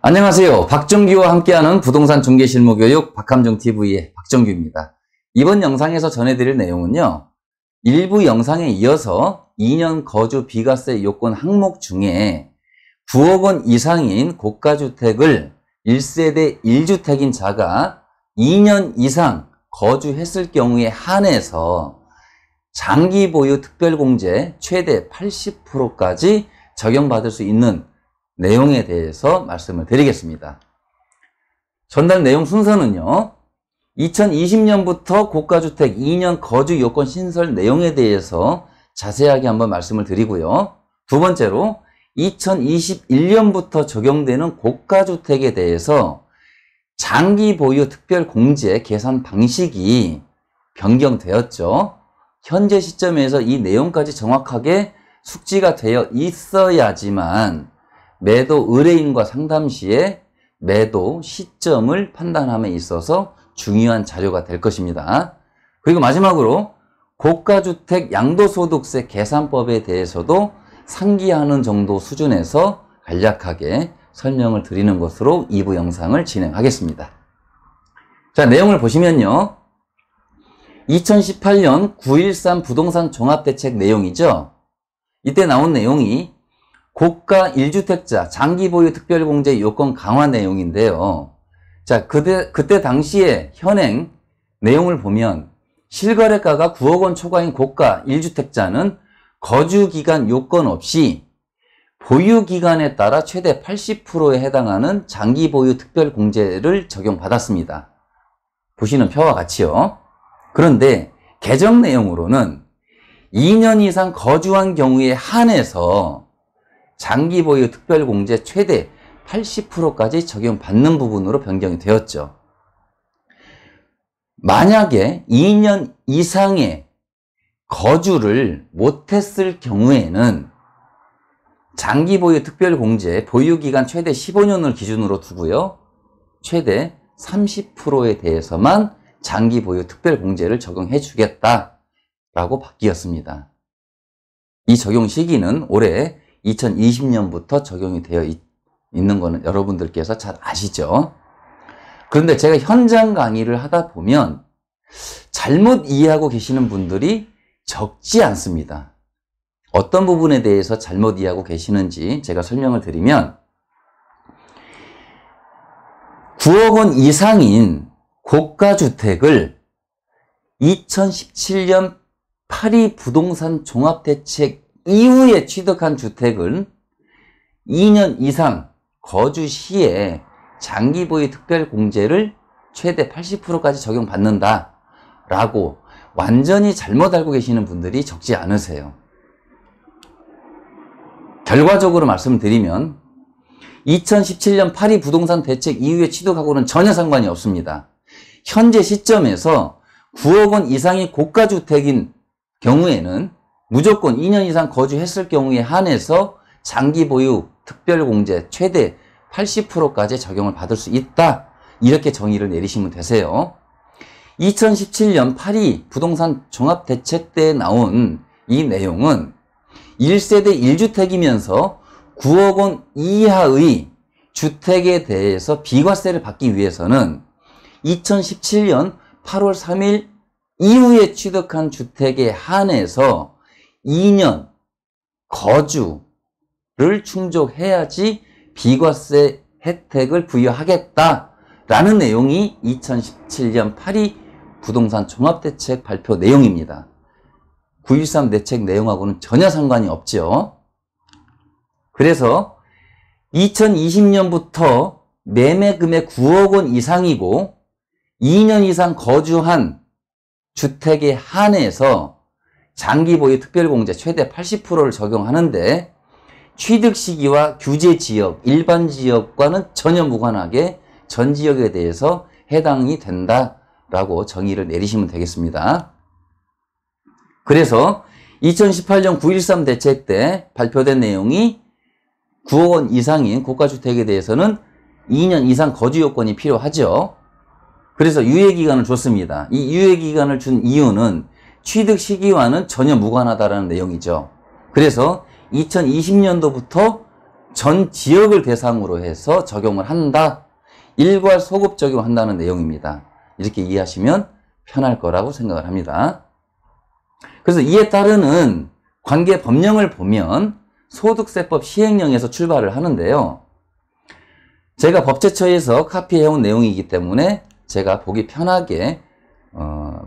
안녕하세요. 박정규와 함께하는 부동산 중개실무교육 박함정TV의 박정규입니다. 이번 영상에서 전해드릴 내용은요. 일부 영상에 이어서 2년 거주 비과세 요건 항목 중에 9억 원 이상인 고가주택을 1세대 1주택인 자가 2년 이상 거주했을 경우에 한해서 장기 보유 특별공제 최대 80%까지 적용받을 수 있는 내용에 대해서 말씀을 드리겠습니다. 전달 내용 순서는요. 2020년부터 고가주택 2년 거주 요건 신설 내용에 대해서 자세하게 한번 말씀을 드리고요. 두 번째로 2021년부터 적용되는 고가주택에 대해서 장기 보유 특별공제 계산 방식이 변경되었죠. 현재 시점에서 이 내용까지 정확하게 숙지가 되어 있어야지만 매도 의뢰인과 상담 시에 매도 시점을 판단함에 있어서 중요한 자료가 될 것입니다. 그리고 마지막으로 고가주택 양도소득세 계산법에 대해서도 상기하는 정도 수준에서 간략하게 설명을 드리는 것으로 2부 영상을 진행하겠습니다. 자, 내용을 보시면요. 2018년 9.13 부동산 종합대책 내용이죠. 이때 나온 내용이 고가 1주택자 장기 보유 특별공제 요건 강화 내용인데요. 자, 그때 당시에 현행 내용을 보면 실거래가가 9억 원 초과인 고가 1주택자는 거주기간 요건 없이 보유기간에 따라 최대 80%에 해당하는 장기 보유 특별공제를 적용받았습니다. 보시는 표와 같이요. 그런데 개정 내용으로는 2년 이상 거주한 경우에 한해서 장기 보유 특별공제 최대 80%까지 적용받는 부분으로 변경이 되었죠. 만약에 2년 이상의 거주를 못했을 경우에는 장기 보유 특별공제 보유기간 최대 15년을 기준으로 두고요. 최대 30%에 대해서만 장기 보유 특별공제를 적용해 주겠다라고 바뀌었습니다. 이 적용 시기는 올해 2020년부터 적용이 되어 있는 거는 여러분들께서 잘 아시죠? 그런데 제가 현장 강의를 하다 보면 잘못 이해하고 계시는 분들이 적지 않습니다. 어떤 부분에 대해서 잘못 이해하고 계시는지 제가 설명을 드리면 9억 원 이상인 고가주택을 2017년 8.2 부동산 종합대책 이후에 취득한 주택은 2년 이상 거주 시에 장기 보유 특별공제를 최대 80%까지 적용받는다 라고 완전히 잘못 알고 계시는 분들이 적지 않으세요. 결과적으로 말씀드리면 2017년 8.2 부동산 대책 이후에 취득하고는 전혀 상관이 없습니다. 현재 시점에서 9억 원 이상의 고가주택인 경우에는 무조건 2년 이상 거주했을 경우에 한해서 장기 보유 특별공제 최대 80%까지 적용을 받을 수 있다. 이렇게 정의를 내리시면 되세요. 2017년 8.2 부동산 종합대책 때 나온 이 내용은 1세대 1주택이면서 9억 원 이하의 주택에 대해서 비과세를 받기 위해서는 2017년 8월 3일 이후에 취득한 주택에 한해서 2년 거주를 충족해야지 비과세 혜택을 부여하겠다라는 내용이 2017년 8.2 부동산 종합대책 발표 내용입니다. 9.13 대책 내용하고는 전혀 상관이 없죠. 그래서 2020년부터 매매금액 9억 원 이상이고 2년 이상 거주한 주택에 한해서 장기 보유 특별공제 최대 80%를 적용하는데 취득 시기와 규제 지역, 일반 지역과는 전혀 무관하게 전 지역에 대해서 해당이 된다라고 정의를 내리시면 되겠습니다. 그래서 2018년 9.13 대책 때 발표된 내용이 9억 원 이상인 고가주택에 대해서는 2년 이상 거주 요건이 필요하죠. 그래서 유예기간을 줬습니다. 이 유예기간을 준 이유는 취득 시기와는 전혀 무관하다라는 내용이죠. 그래서 2020년도부터 전 지역을 대상으로 해서 적용을 한다. 일괄 소급 적용한다는 내용입니다. 이렇게 이해하시면 편할 거라고 생각을 합니다. 그래서 이에 따르는 관계 법령을 보면 소득세법 시행령에서 출발을 하는데요. 제가 법제처에서 카피해온 내용이기 때문에 제가 보기 편하게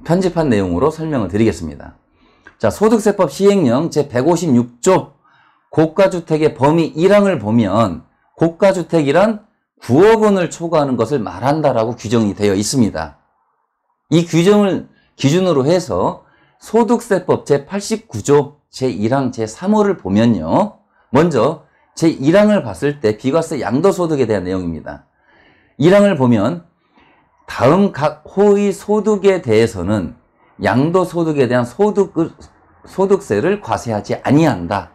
편집한 내용으로 설명을 드리겠습니다. 자, 소득세법 시행령 제156조 고가주택의 범위 1항을 보면 고가주택이란 9억 원을 초과하는 것을 말한다라고 규정이 되어 있습니다. 이 규정을 기준으로 해서 소득세법 제89조 제1항 제3호를 보면요. 먼저 제1항을 봤을 때 비과세 양도소득에 대한 내용입니다. 1항을 보면 다음 각 호의 소득에 대해서는 양도소득에 대한 소득세를 과세하지 아니한다.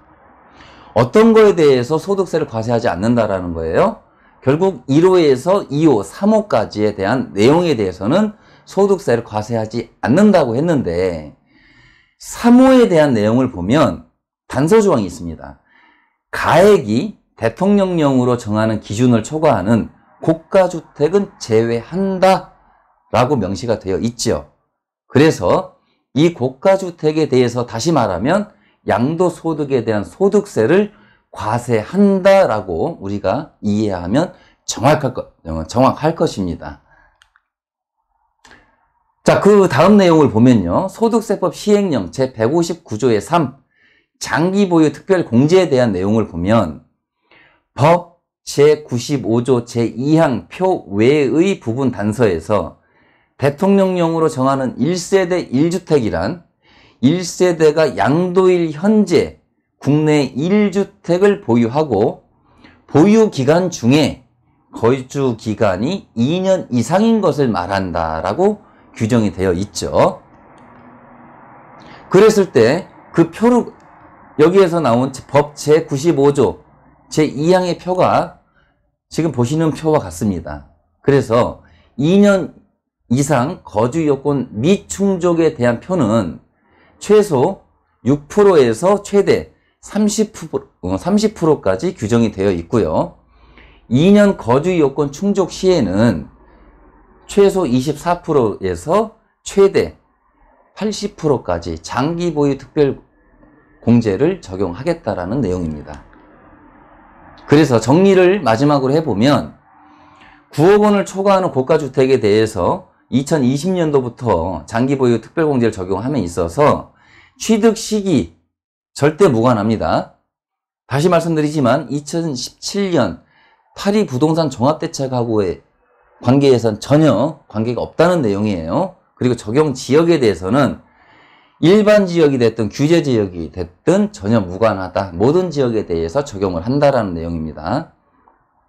어떤 거에 대해서 소득세를 과세하지 않는다라는 거예요? 결국 1호에서 2호, 3호까지에 대한 내용에 대해서는 소득세를 과세하지 않는다고 했는데 3호에 대한 내용을 보면 단서조항이 있습니다. 가액이 대통령령으로 정하는 기준을 초과하는 고가주택은 제외한다 라고 명시가 되어 있죠. 그래서 이 고가주택에 대해서 다시 말하면 양도소득에 대한 소득세를 과세한다라고 우리가 이해하면 정확할 것입니다. 자, 그 다음 내용을 보면요. 소득세법 시행령 제159조의 3 장기보유 특별공제에 대한 내용을 보면 법 제95조 제2항 표 외의 부분 단서에서 대통령령으로 정하는 1세대 1주택이란 1세대가 양도일 현재 국내 1주택을 보유하고 보유기간 중에 거주기간이 2년 이상인 것을 말한다라고 규정이 되어 있죠. 그랬을 때 그 표를 여기에서 나온 법 제95조 제2항의 표가 지금 보시는 표와 같습니다. 그래서 2년 이상 거주 요건 미충족에 대한 표는 최소 6%에서 최대 30%까지 규정이 되어 있고요. 2년 거주 요건 충족 시에는 최소 24%에서 최대 80%까지 장기 보유 특별 공제를 적용하겠다라는 내용입니다. 그래서 정리를 마지막으로 해보면 9억 원을 초과하는 고가주택에 대해서 2020년도부터 장기 보유 특별 공제를 적용함에 있어서 취득 시기 절대 무관합니다. 다시 말씀드리지만 2017년 파리 부동산 종합대책 하고의 관계에선 전혀 관계가 없다는 내용이에요. 그리고 적용 지역에 대해서는 일반 지역이 됐든 규제 지역이 됐든 전혀 무관하다. 모든 지역에 대해서 적용을 한다라는 내용입니다.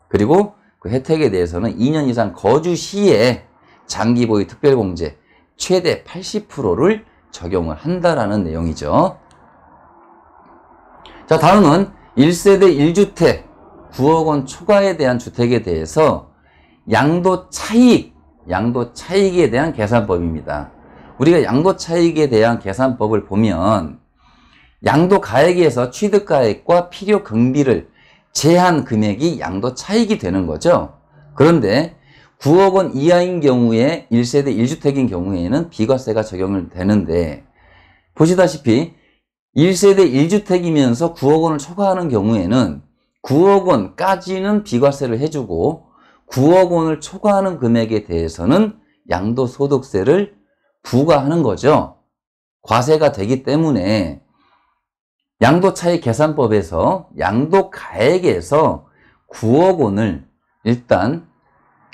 그리고 그 혜택에 대해서는 2년 이상 거주 시에 장기 보유 특별공제 최대 80%를 적용을 한다라는 내용이죠. 자, 다음은 1세대 1주택 9억 원 초과에 대한 주택에 대해서 양도 차익에 대한 계산법입니다. 우리가 양도 차익에 대한 계산법을 보면 양도 가액에서 취득 가액과 필요 경비를 제한 금액이 양도 차익이 되는 거죠. 그런데 9억 원 이하인 경우에 1세대 1주택인 경우에는 비과세가 적용을 되는데 보시다시피 1세대 1주택이면서 9억 원을 초과하는 경우에는 9억 원까지는 비과세를 해주고 9억 원을 초과하는 금액에 대해서는 양도소득세를 부과하는 거죠. 과세가 되기 때문에 양도차익 계산법에서 양도가액에서 9억 원을 일단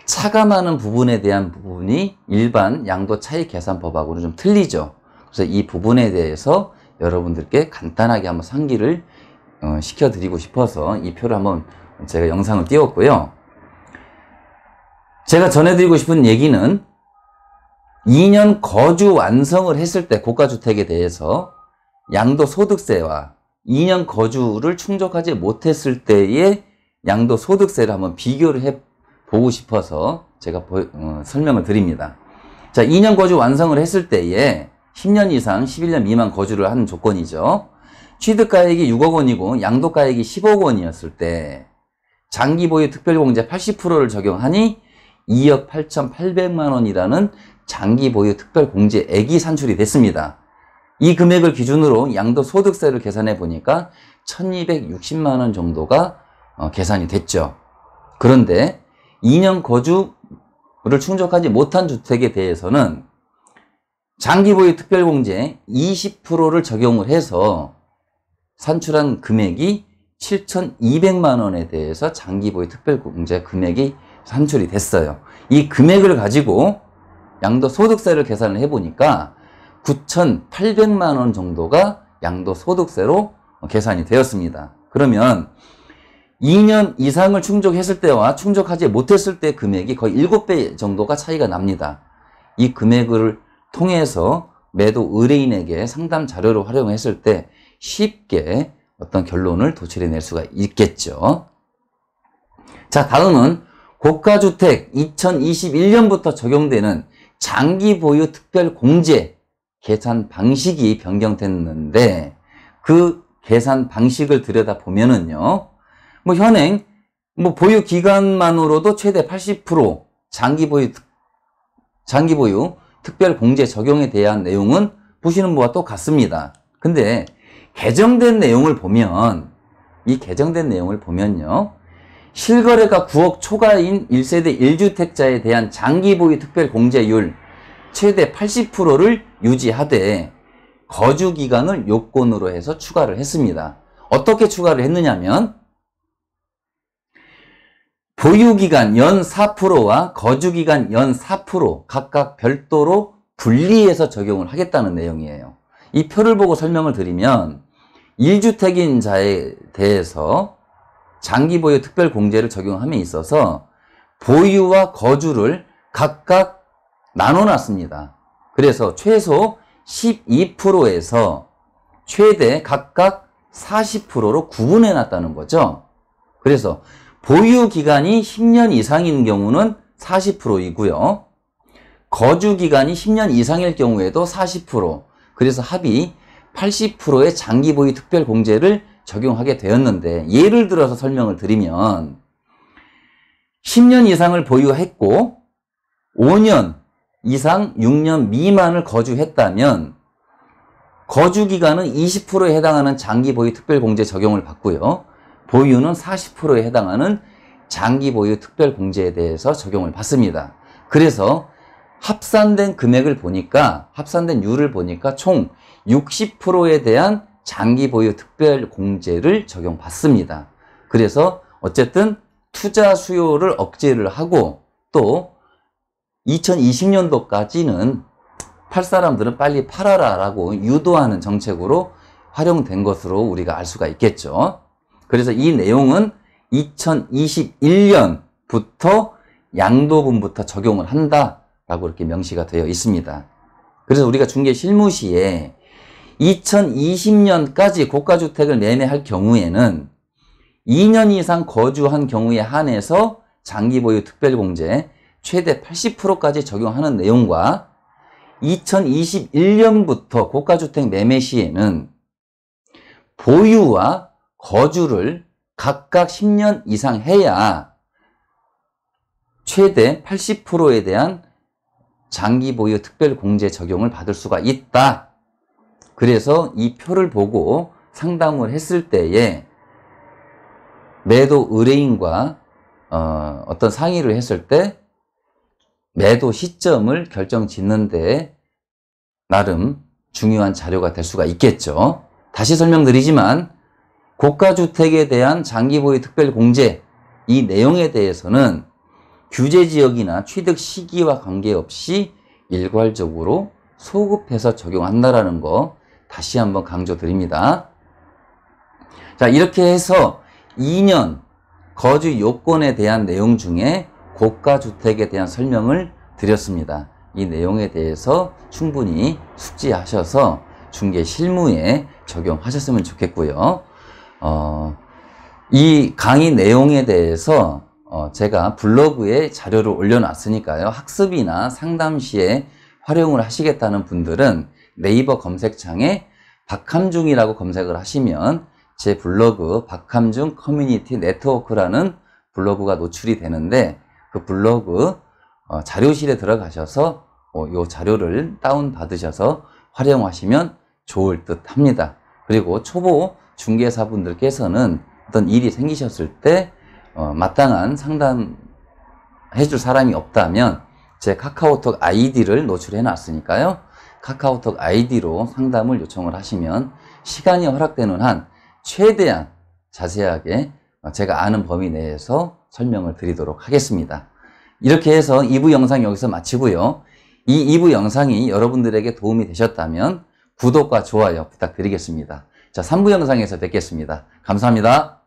차감하는 부분에 대한 부분이 일반 양도차익 계산법하고는 좀 틀리죠. 그래서 이 부분에 대해서 여러분들께 간단하게 한번 상기를 시켜드리고 싶어서 이 표를 한번 제가 영상을 띄웠고요. 제가 전해드리고 싶은 얘기는 2년 거주 완성을 했을 때 고가주택에 대해서 양도소득세와 2년 거주를 충족하지 못했을 때의 양도소득세를 한번 비교를 해보고 싶어서 제가 설명을 드립니다. 자, 2년 거주 완성을 했을 때에 10년 이상 11년 미만 거주를 하는 조건이죠. 취득가액이 6억 원이고 양도가액이 10억 원이었을 때 장기 보유 특별공제 80%를 적용하니 2억 8,800만 원이라는 장기 보유 특별공제액이 산출이 됐습니다. 이 금액을 기준으로 양도소득세를 계산해 보니까 1,260만 원 정도가 계산이 됐죠. 그런데 2년 거주를 충족하지 못한 주택에 대해서는 장기 보유 특별공제 20%를 적용을 해서 산출한 금액이 7,200만 원에 대해서 장기 보유 특별공제 금액이 산출이 됐어요. 이 금액을 가지고 양도소득세를 계산을 해보니까 9,800만 원 정도가 양도소득세로 계산이 되었습니다. 그러면 2년 이상을 충족했을 때와 충족하지 못했을 때 금액이 거의 7배 정도가 차이가 납니다. 이 금액을 통해서 매도 의뢰인에게 상담 자료를 활용했을 때 쉽게 어떤 결론을 도출해낼 수가 있겠죠. 자, 다음은 고가주택 2021년부터 적용되는 장기 보유 특별공제 계산 방식이 변경됐는데 그 계산 방식을 들여다보면은요, 현행 보유 기간만으로도 최대 80% 장기 보유 특별공제 적용에 대한 내용은 보시는 바와 똑같습니다. 근데 개정된 내용을 보면, 이 개정된 내용을 보면요, 실거래가 9억 초과인 1세대 1주택자에 대한 장기 보유 특별공제율 최대 80%를 유지하되 거주기간을 요건으로 해서 추가를 했습니다. 어떻게 추가를 했느냐면 보유기간 연 4%와 거주기간 연 4% 각각 별도로 분리해서 적용을 하겠다는 내용이에요. 이 표를 보고 설명을 드리면 1주택인 자에 대해서 장기 보유 특별공제를 적용함에 있어서 보유와 거주를 각각 나눠놨습니다. 그래서 최소 12%에서 최대 각각 40%로 구분해놨다는 거죠. 그래서 보유 기간이 10년 이상인 경우는 40%이고요. 거주 기간이 10년 이상일 경우에도 40%, 그래서 합이 80%의 장기 보유 특별공제를 적용하게 되었는데, 예를 들어서 설명을 드리면 10년 이상을 보유했고 5년 이상 6년 미만을 거주했다면 거주기간은 20%에 해당하는 장기 보유 특별공제 적용을 받고요. 보유는 40%에 해당하는 장기 보유 특별공제에 대해서 적용을 받습니다. 그래서 합산된 금액을 보니까, 합산된 율을 보니까 총 60%에 대한 장기 보유 특별공제를 적용받습니다. 그래서 어쨌든 투자 수요를 억제를 하고 또 2020년도까지는 팔 사람들은 빨리 팔아라 라고 유도하는 정책으로 활용된 것으로 우리가 알 수가 있겠죠. 그래서 이 내용은 2021년부터 양도분부터 적용을 한다라고 이렇게 명시가 되어 있습니다. 그래서 우리가 중개 실무 시에 2020년까지 고가주택을 매매할 경우에는 2년 이상 거주한 경우에 한해서 장기 보유 특별공제 최대 80%까지 적용하는 내용과 2021년부터 고가주택 매매 시에는 보유와 거주를 각각 10년 이상 해야 최대 80%에 대한 장기 보유 특별공제 적용을 받을 수가 있다. 그래서 이 표를 보고 상담을 했을 때에 매도 의뢰인과 어떤 상의를 했을 때 매도 시점을 결정 짓는 데 나름 중요한 자료가 될 수가 있겠죠. 다시 설명드리지만 고가주택에 대한 장기 보유 특별공제 이 내용에 대해서는 규제지역이나 취득 시기와 관계없이 일괄적으로 소급해서 적용한다라는 거 다시 한번 강조드립니다. 자, 이렇게 해서 2년 거주 요건에 대한 내용 중에 고가주택에 대한 설명을 드렸습니다. 이 내용에 대해서 충분히 숙지하셔서 중개 실무에 적용하셨으면 좋겠고요. 이 강의 내용에 대해서 제가 블로그에 자료를 올려놨으니까요. 학습이나 상담 시에 활용을 하시겠다는 분들은 네이버 검색창에 박함중이라고 검색을 하시면 제 블로그 박함중 커뮤니티 네트워크라는 블로그가 노출이 되는데 그 블로그 자료실에 들어가셔서 요 자료를 다운받으셔서 활용하시면 좋을 듯 합니다. 그리고 초보 중개사분들께서는 어떤 일이 생기셨을 때 마땅한 상담 해줄 사람이 없다면 제 카카오톡 아이디를 노출해 놨으니까요. 카카오톡 아이디로 상담을 요청을 하시면 시간이 허락되는 한 최대한 자세하게 제가 아는 범위 내에서 설명을 드리도록 하겠습니다. 이렇게 해서 2부 영상 여기서 마치고요. 이 2부 영상이 여러분들에게 도움이 되셨다면 구독과 좋아요 부탁드리겠습니다. 자, 3부 영상에서 뵙겠습니다. 감사합니다.